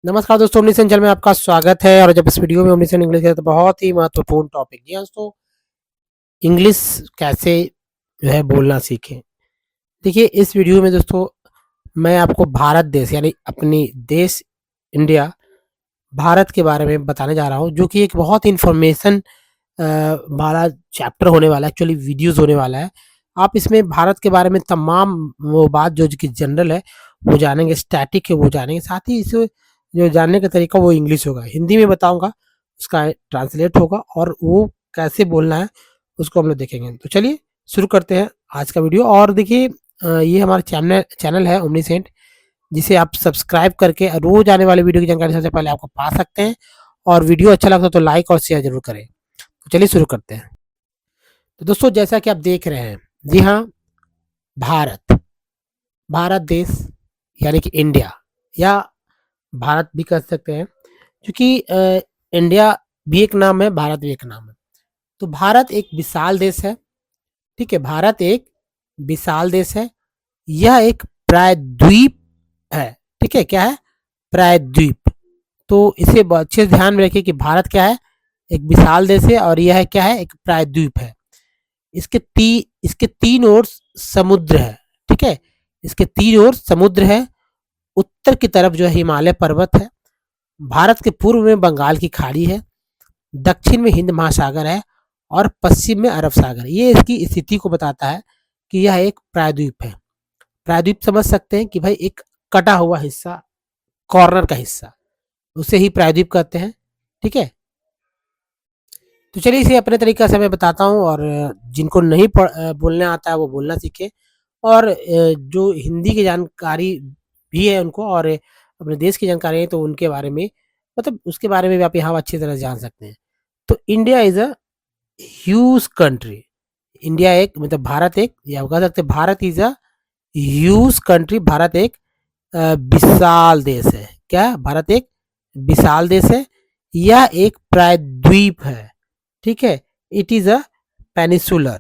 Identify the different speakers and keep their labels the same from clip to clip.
Speaker 1: नमस्कार दोस्तों, ओमनीसेन चैनल में आपका स्वागत है। और जब इस वीडियो में ओमनीसेन इंग्लिश है तो बहुत ही महत्वपूर्ण टॉपिक। जी हाँ दोस्तों, इंग्लिश कैसे जो है बोलना सीखें। देखिए इस वीडियो में दोस्तों मैं आपको भारत देश यानी अपनी देश इंडिया, भारत के बारे में बताने जा रहा हूँ, जो कि एक बहुत इन्फॉर्मेशन वाला चैप्टर होने वाला है, एक्चुअली वीडियोज़ होने वाला है। आप इसमें भारत के बारे में तमाम वो बात जो कि जनरल है वो जानेंगे, स्टैटिक है वो जानेंगे, साथ ही इसे जो जानने का तरीका वो इंग्लिश होगा, हिंदी में बताऊँगा, उसका ट्रांसलेट होगा और वो कैसे बोलना है उसको हम लोग देखेंगे। तो चलिए शुरू करते हैं आज का वीडियो। और देखिए ये हमारा चैनल है ओमनीसेंट, जिसे आप सब्सक्राइब करके रोज़ आने वाली वीडियो की जानकारी सबसे पहले आपको पा सकते हैं। और वीडियो अच्छा लगता है तो लाइक और शेयर ज़रूर करें। तो चलिए शुरू करते हैं। तो दोस्तों जैसा कि आप देख रहे हैं, जी हाँ, भारत, भारत देश यानी कि इंडिया, या भारत भी कह सकते हैं, क्योंकि इंडिया भी एक नाम है, भारत भी एक नाम है। तो भारत एक विशाल देश है, ठीक है, भारत एक विशाल देश है। यह एक प्रायद्वीप है, ठीक है, क्या है, प्रायद्वीप। तो इसे अच्छे से ध्यान में रखिए कि भारत क्या है, एक विशाल देश है, और यह है क्या है, एक प्रायद्वीप है। इसके तीन ओर समुद्र है, ठीक है, इसके तीन ओर समुद्र है। उत्तर की तरफ जो है हिमालय पर्वत है। भारत के पूर्व में बंगाल की खाड़ी है, दक्षिण में हिंद महासागर है, और पश्चिम में अरब सागर। ये इसकी स्थिति को बताता है कि यह एक प्रायद्वीप है। प्रायद्वीप समझ सकते हैं कि भाई एक कटा हुआ हिस्सा, कॉर्नर का हिस्सा, उसे ही प्रायद्वीप कहते हैं, ठीक है। तो चलिए इसे अपने तरीका से मैं बताता हूँ, और जिनको नहीं बोलने आता है वो बोलना सीखे। और जो हिंदी की जानकारी भी है उनको, और अपने देश की जानकारी है, तो उनके बारे में, मतलब उसके बारे में भी आप यहाँ अच्छी तरह जान सकते हैं। तो India is a huge country. India एक, मतलब भारत एक, या आप कह सकते हैं Bharat is a huge country. Bharat एक विशाल देश है। क्या, भारत एक विशाल देश है। यह एक प्रायद्वीप है, ठीक है। It is a peninsular,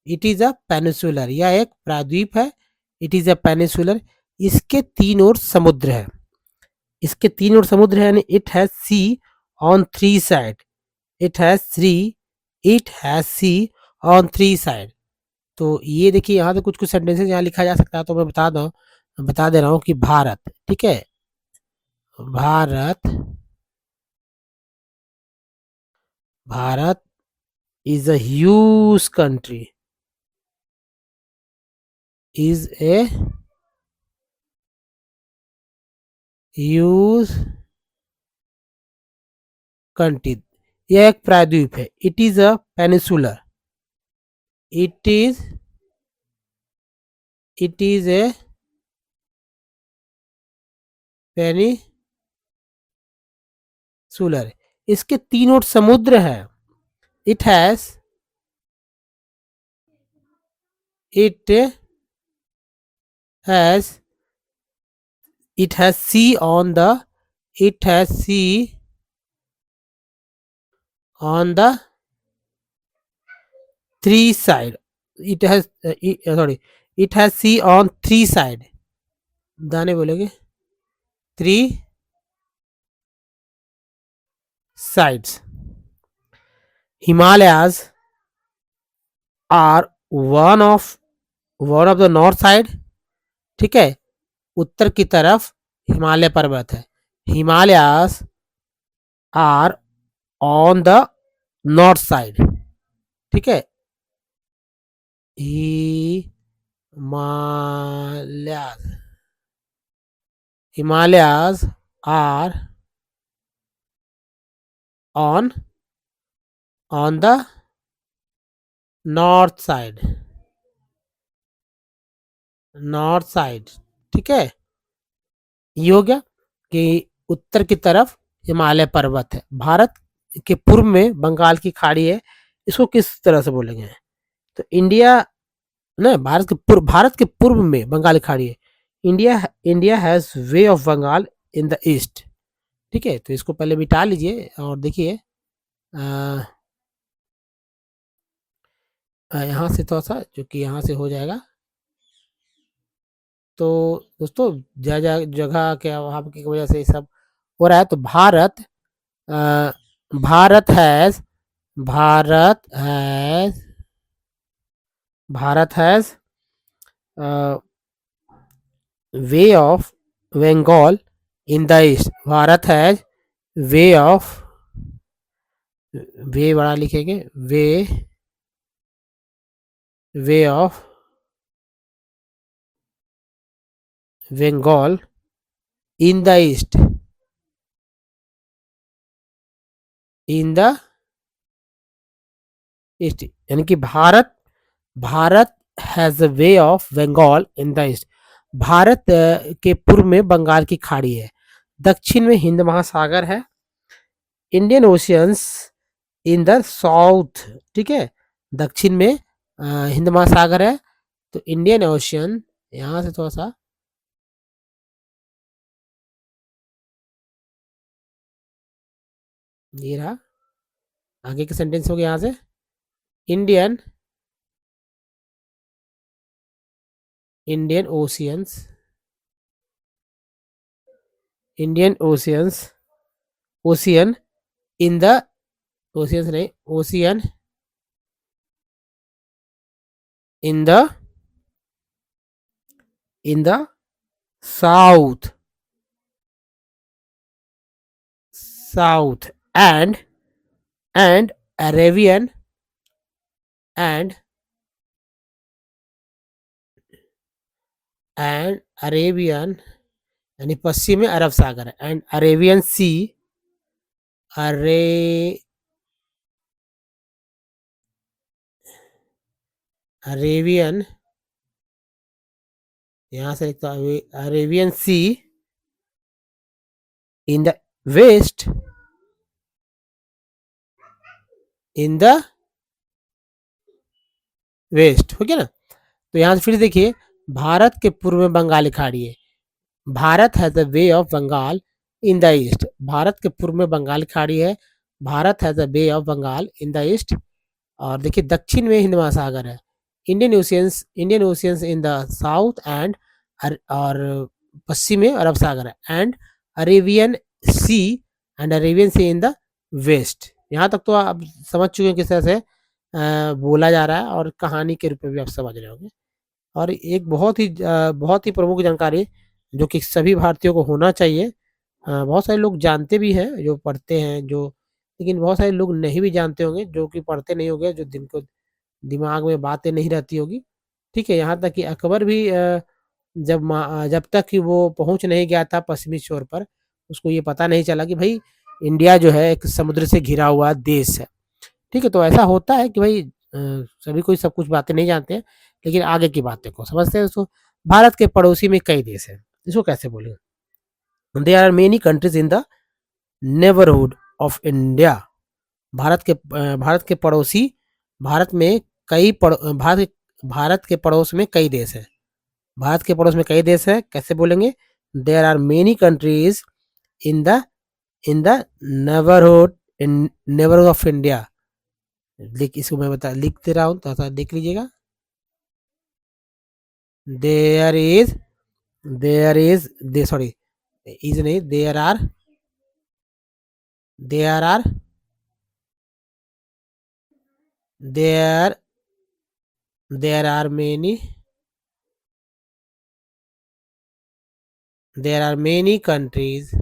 Speaker 1: it is a peninsular, यह एक प्रायद्वीप है। It is a peninsular. इसके तीन ओर समुद्र है, इसके तीन ओर समुद्र है, यानी it has sea on three side. It has three, it has sea on three side. तो ये देखिए यहाँ पे कुछ कुछ सेंटेंसेस यहाँ लिखा जा सकता है, तो मैं बता दे रहा हूँ कि भारत, ठीक है, Bharat, Bharat is a huge country, is a huge country. यह एक प्रायद्वीप है। It is a peninsular, it is, it is a peninsular. इसके तीन ओर समुद्र है। It has, it has, it has sea on the, it has sea on the three side. It has, sorry, it has sea on three side. दाने बोलेंगे, three sides. Himalayas are one of the north side, ठीक है, उत्तर की तरफ हिमालय पर्वत है। Himalayas are on the north side, ठीक है, Himalayas, Himalayas are on on the north side, north side, ठीक है। ये हो गया कि उत्तर की तरफ हिमालय पर्वत है। भारत के पूर्व में बंगाल की खाड़ी है। इसको किस तरह से बोलेंगे, तो इंडिया, ना, भारत के पूर्व में बंगाल की खाड़ी है। India, India has bay of Bengal in the east, ठीक है। तो इसको पहले मिटा लीजिए और देखिए यहाँ से थोड़ा सा, जो कि यहाँ से हो जाएगा। तो दोस्तों जगह जगह के अभाव की वजह से सब हो रहा है। तो Bharat uh, Bharat has Bharat has Bharat has bay of Bengal in the east. Bharat has bay of, bay बड़ा लिखेंगे, bay bay of Bengal in the east, in the east, यानी कि Bharat Bharat has a bay of Bengal in the east. Bharat के पूर्व में बंगाल की खाड़ी है, दक्षिण में हिंद महासागर है, Indian oceans in the south. ठीक है, दक्षिण में हिंद महासागर है, तो इंडियन ओशियन, यहां से थोड़ा सा ये रहा, आगे के सेंटेंस हो गया यहाँ से, Indian Indian oceans, Indian oceans, ocean in the, oceans नहीं, ocean in the, in the south, south and Arabian and Arabian, यानी पश्चिम में अरब सागर है, एंड अरेबियन सी, अरे अरेबियन, यहाँ से लिखता हूँ Arabian sea in the west, in the west, हो गया ना। तो यहाँ से फिर देखिए, भारत के पूर्व में बंगाली खाड़ी है, Bharat has a bay of Bengal in the east, Bharat के पूर्व में बंगाल खाड़ी है, Bharat has a bay of Bengal in the east. और देखिए दक्षिण में हिंद महासागर है, Indian oceans in the south and, और पश्चिम में अरब सागर है, and Arabian sea, and Arabian sea in the west. यहाँ तक तो आप समझ चुके हैं किस तरह से बोला जा रहा है, और कहानी के रूप में भी आप समझ रहे होंगे। और एक बहुत ही प्रमुख जानकारी जो कि सभी भारतीयों को होना चाहिए, बहुत सारे लोग जानते भी हैं जो पढ़ते हैं, जो, लेकिन बहुत सारे लोग नहीं भी जानते होंगे जो कि पढ़ते नहीं होंगे, जो जिनको दिमाग में बातें नहीं रहती होगी। ठीक है, यहाँ तक कि अकबर भी जब तक कि वो पहुंच नहीं गया था पश्चिमी छोर पर, उसको ये पता नहीं चला कि भाई इंडिया जो है एक समुद्र से घिरा हुआ देश है। ठीक है, तो ऐसा होता है कि भाई सभी कोई सब कुछ बातें नहीं जानते हैं, लेकिन आगे की बातें को समझते हैं। तो भारत के पड़ोसी में कई देश है, इसको कैसे बोलेंगे, there are many countries in the neighbourhood of India. Bharat के पड़ोसी, भारत में कई भारत के पड़ोस में कई देश है, भारत के पड़ोस में कई देश है, कैसे बोलेंगे, there are many countries in the, in the neighbourhood, in neighbourhood of India. लिख, इसको मैं बता लिख दे रहा हूँ, तो देख लीजिएगा, there is, there is, they sorry, is नहीं, there are there there are many, there are many countries,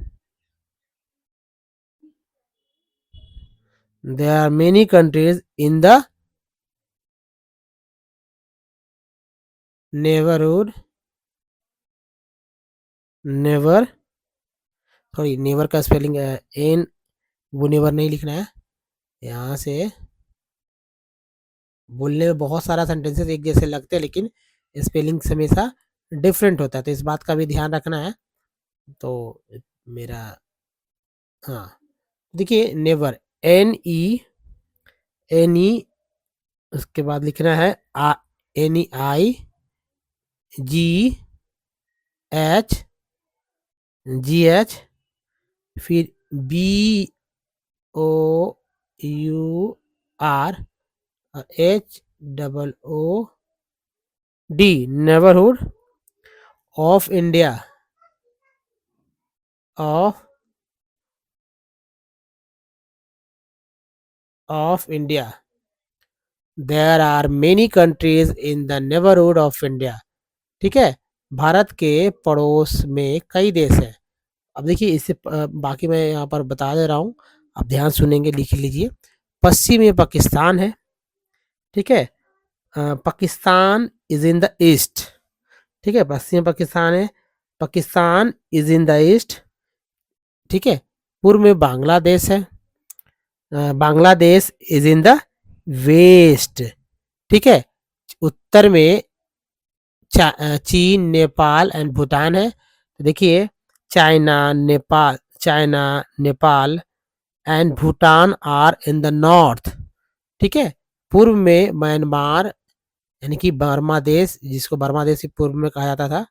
Speaker 1: there are many countries in the neighborhood, never, sorry never का स्पेलिंग एन, वो नेवर नहीं लिखना है, यहाँ से बोलने में बहुत सारा सेंटेंसेस एक जैसे लगते हैं, लेकिन स्पेलिंग हमेशा डिफरेंट होता है, तो इस बात का भी ध्यान रखना है। तो मेरा, हाँ, देखिए नेवर, एन ई, उसके बाद लिखना है NEI GH, फिर BOUR और HOOD, neighbourhood of India, of of India, there are many countries in the neighbourhood of India. ठीक है, भारत के पड़ोस में कई देश हैं। अब देखिए इससे बाकी मैं यहाँ पर बता दे रहा हूँ, आप ध्यान सुनेंगे, लिख लीजिए। पश्चिम में पाकिस्तान है। ठीक है, Pakistan is in the east. ठीक है, पश्चिम में पाकिस्तान है, Pakistan is in the east. ठीक है, पूर्व में बांग्लादेश है, Bangladesh is in the west. ठीक है, उत्तर में चीन, नेपाल एंड भूटान है। तो देखिए, China, Nepal, China, Nepal and Bhutan are in the north. ठीक है, पूर्व में म्यांमार यानी कि बर्मा देश, जिसको बर्मा देश पूर्व में कहा जाता था,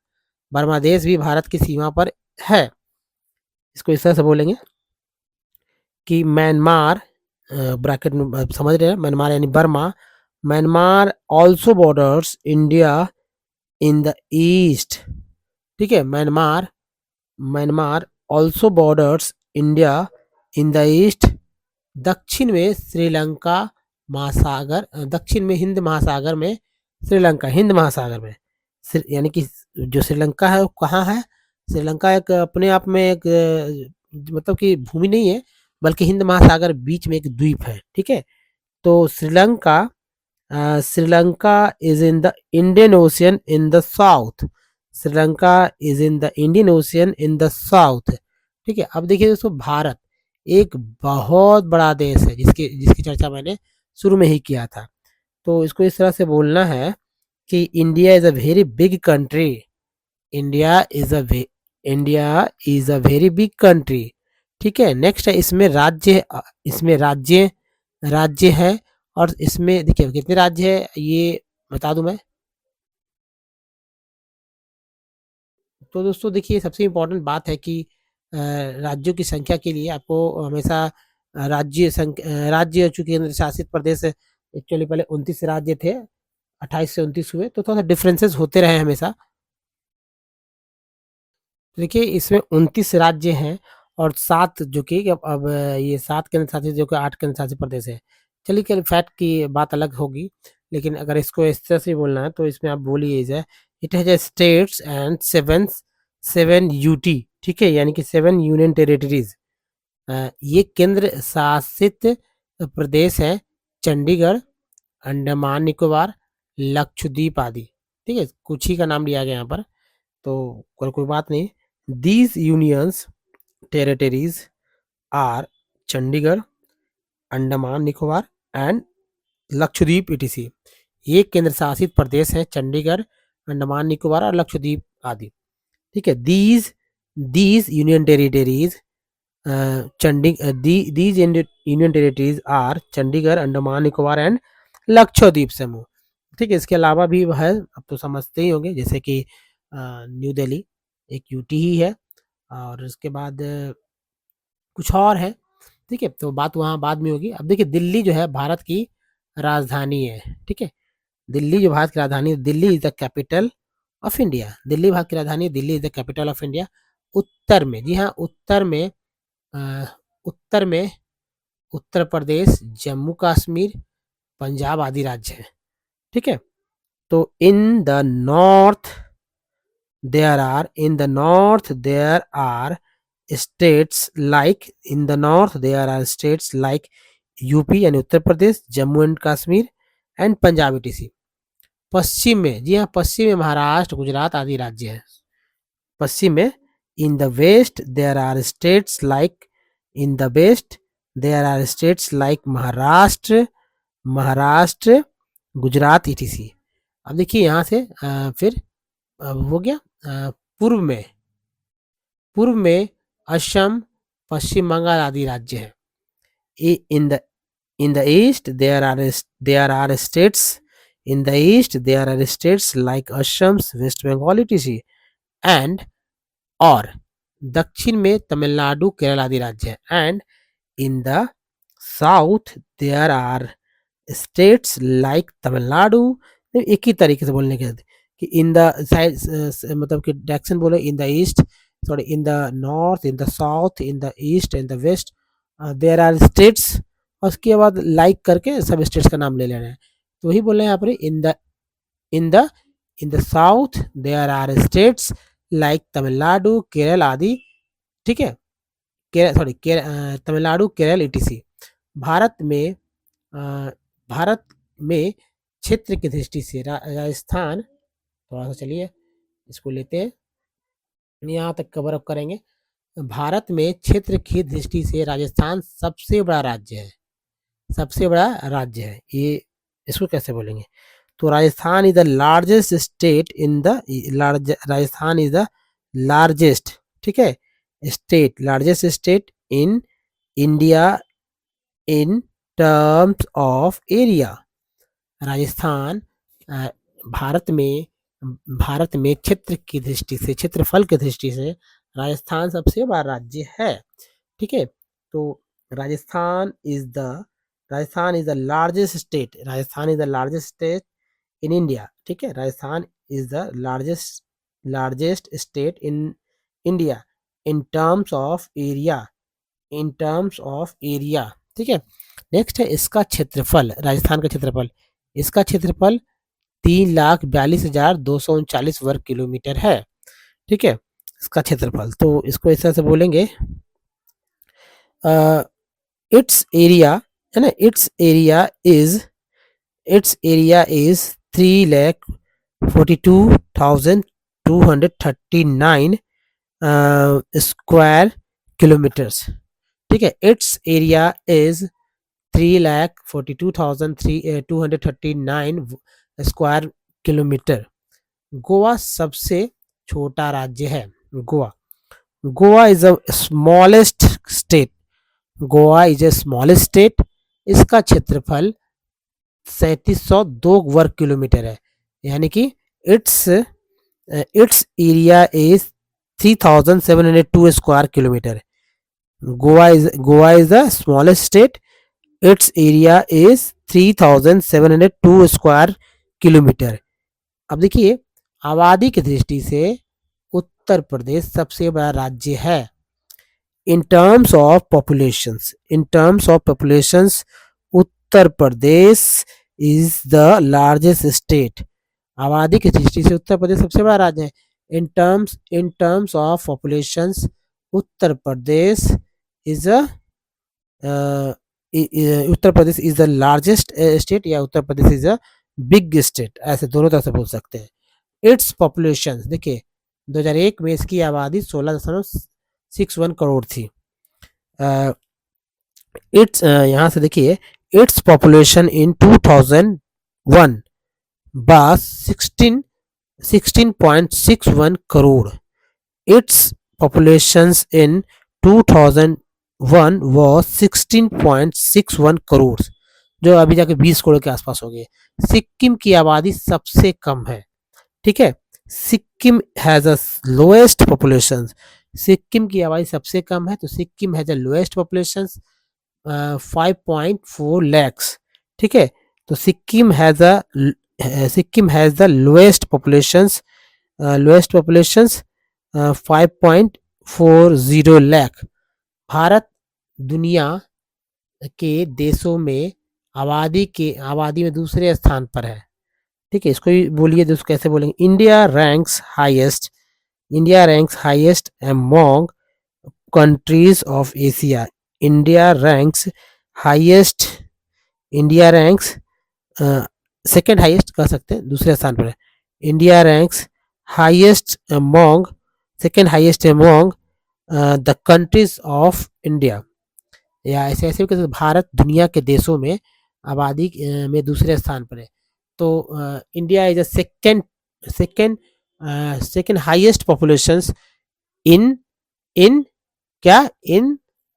Speaker 1: बर्मा देश भी भारत की सीमा पर है। इसको इस तरह से बोलेंगे कि म्यांमार, ब्रैकेट में समझ रहे हैं, म्यांमार यानी Burma, Myanmar also borders India in the east. ठीक है, Myanmar, Myanmar also borders India in the east. दक्षिण में श्रीलंका महासागर, दक्षिण में हिंद महासागर में श्रीलंका, हिंद महासागर में यानी कि जो श्रीलंका है वो कहाँ है? श्रीलंका एक अपने आप में एक मतलब कि भूमि नहीं है, बल्कि हिंद महासागर बीच में एक द्वीप है। ठीक है, तो Sri Lanka, Sri Lanka is in the Indian ocean in the south. Sri Lanka is in the Indian ocean in the south. ठीक है, अब देखिए दोस्तों, भारत एक बहुत बड़ा देश है, जिसकी जिसकी चर्चा मैंने शुरू में ही किया था। तो इसको इस तरह से बोलना है कि India is a very big country. India is a India is a very big country. ठीक है, नेक्स्ट है, इसमें राज्य, इसमें राज्य है। और इसमें देखिए कितने राज्य है ये बता दूं मैं। तो दोस्तों देखिए, सबसे इम्पोर्टेंट बात है कि राज्यों की संख्या के लिए आपको हमेशा राज्य चूंकि केंद्र शासित प्रदेश एक्चुअली पहले 29 राज्य थे, 28 से 29 हुए, तो थोड़ा सा डिफरेंसेस होते रहे हमेशा। देखिए इसमें 29 राज्य हैं और 7 जो कि अब ये 7 केंद्र शासित, जो कि 8 केंद्र शासित प्रदेश है। चलिए, कल फैक्ट की बात अलग होगी, लेकिन अगर इसको इस तरह से बोलना है तो इसमें आप बोलिए जाए, it has states and seven UT. ठीक है, यानी कि 7 यूनियन टेरिटरीज। ये केंद्र शासित प्रदेश है, चंडीगढ़, अंडमान निकोबार, लक्षद्वीप आदि। ठीक है, कुछ ही का नाम लिया गया यहाँ पर, तो कोई बात नहीं। These unions territories are Chandigarh, Andaman Nicobar and Lakshadweep ETC. ये केंद्र शासित प्रदेश है, चंडीगढ़, अंडमान निकोबार और लक्षद्वीप आदि। ठीक है, these these union territories these union territories are Chandigarh, Andaman Nicobar and Lakshadweep समूह। ठीक है, इसके अलावा भी है, अब तो समझते ही होंगे, जैसे कि न्यू दिल्ली एक यूटी ही है, और उसके बाद कुछ और है। ठीक है, तो बात वहाँ बाद में होगी। अब देखिए, दिल्ली जो है भारत की राजधानी है। ठीक है, दिल्ली जो भारत की राजधानी है, Delhi is the capital of India. Delhi Bharat की राजधानी है, Delhi is the capital of India. उत्तर में, जी हाँ, अ, उत्तर में उत्तर प्रदेश, जम्मू कश्मीर, पंजाब आदि राज्य हैं। ठीक है, तो इन the north there are states like, in the north there are states like UP यानी Uttar Pradesh, Jammu and Kashmir and Punjab ETC. पश्चिम में, जी हाँ, पश्चिम में महाराष्ट्र, गुजरात आदि राज्य हैं। पश्चिम में, in the west there are states like, in the west there are states like Maharashtra, Gujarat ETC. अब देखिए यहाँ से फिर हो गया। पूर्व में, पूर्व में असम, पश्चिम बंगाल आदि राज्य हैं। In the east there are states, in the east there are states like Assam, west Bengal ETC and, और दक्षिण में तमिलनाडु, केरल आदि राज्य हैं। And in the south there are states like Tamil Nadu. एक ही तरीके से बोलने के कि इन द साइड, मतलब कि डायरेक्शन बोलो, इन the east, in the north, in the south, in the east and the west, there are states और उसके बाद लाइक करके सब स्टेट्स का नाम ले लेना है। तो वही बोल रहे हैं यहाँ पर, in the in the south there are states like Tamil Nadu, Kerala आदि। ठीक है, तमिलनाडु, केरल etc। भारत में भारत में क्षेत्र की दृष्टि से राजस्थान, थोड़ा सा चलिए इसको लेते हैं, यहाँ तक कवर अप करेंगे। भारत में क्षेत्र की दृष्टि से राजस्थान सबसे बड़ा राज्य है, सबसे बड़ा राज्य है ये। इसको कैसे बोलेंगे? तो Rajasthan is the largest state in the Rajasthan is the largest, ठीक है, state, largest state in India in terms of area. Rajasthan Bharat में क्षेत्र की दृष्टि से, क्षेत्रफल की दृष्टि से राजस्थान सबसे बड़ा राज्य है। ठीक है, तो Rajasthan is the largest state, Rajasthan is the largest state in India. ठीक है, Rajasthan is the largest state in India in terms of area, in terms of area. ठीक है, नेक्स्ट है इसका क्षेत्रफल, राजस्थान का क्षेत्रफल, इसका क्षेत्रफल 3,42,239 वर्ग किलोमीटर है। ठीक है, इसका क्षेत्रफल, तो इसको इस तरह से बोलेंगे, इट्स एरिया है ना, it's area is 3,42,239 square kilometres. ठीक है, it's area is 3,42,239 square kilometre. Goa सबसे छोटा राज्य है। Goa is a smallest state, Goa is a smallest state. इसका क्षेत्रफल 3,702 वर्ग किलोमीटर है, यानी कि it's area is 3,702 square kilometre. Goa is the smallest state, it's area is 3,702 square kilometre. अब देखिए, आबादी की दृष्टि से उत्तर प्रदेश सबसे बड़ा राज्य है। In terms of populations, Uttar Pradesh is the largest state. आबादी की दृष्टि से उत्तर प्रदेश सबसे बड़ा राज्य है। In terms of populations, Uttar Pradesh is the largest state, या Uttar Pradesh is a big state, ऐसे दोनों तरह से बोल सकते हैं। इट्स पॉपुलेशन, देखिए 2001 में इसकी आबादी 16.61 करोड़ थी। इट्स यहाँ से देखिए, its population in 2001 was 16.61 crore. It's populations in 2001 was 16.61 crore, जो अभी जाके 20 करोड़ के आसपास हो गए। सिक्किम की आबादी सबसे कम है। ठीक है, Sikkim has a lowest population, Sikkim की आबादी सबसे कम है, तो Sikkim has a lowest population 5.4 lakhs. ठीक है, तो Sikkim has the lowest population 5.40 lakh. Bharat दुनिया के देशों में आबादी में दूसरे स्थान पर है। ठीक है, इसको बोलिए, दोस्तों कैसे बोलेंगे? India ranks highest among countries of Asia. India ranks second highest कह सकते हैं, दूसरे स्थान पर है। India ranks second highest among the countries of India, या ऐसे ऐसे भी भारत दुनिया के देशों में आबादी में दूसरे स्थान पर है। तो India is a second highest populations in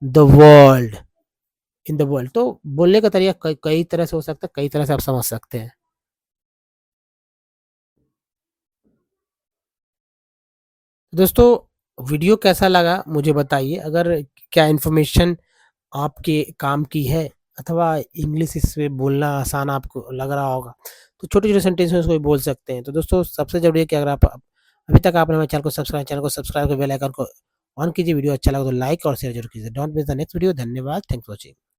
Speaker 1: the world, तो बोलने का तरीका कई तरह से हो सकता है, कई तरह से आप समझ सकते हैं। दोस्तों, वीडियो कैसा लगा मुझे बताइए। अगर क्या इन्फॉर्मेशन आपके काम की है, अथवा इंग्लिश इसमें बोलना आसान आपको लग रहा होगा, तो छोटे छोटे सेंटेंस में उसको बोल सकते हैं। तो दोस्तों, सबसे जरूरी है कि अगर आप अभी तक आपने हमारे चैनल को सब्सक्राइब कर बेल आइकन को ऑन कीजिए। वीडियो अच्छा लगा तो लाइक और शेयर जरूर कीजिए। Don't miss the next video. धन्यवाद, थैंक्स फॉर वॉचिंग।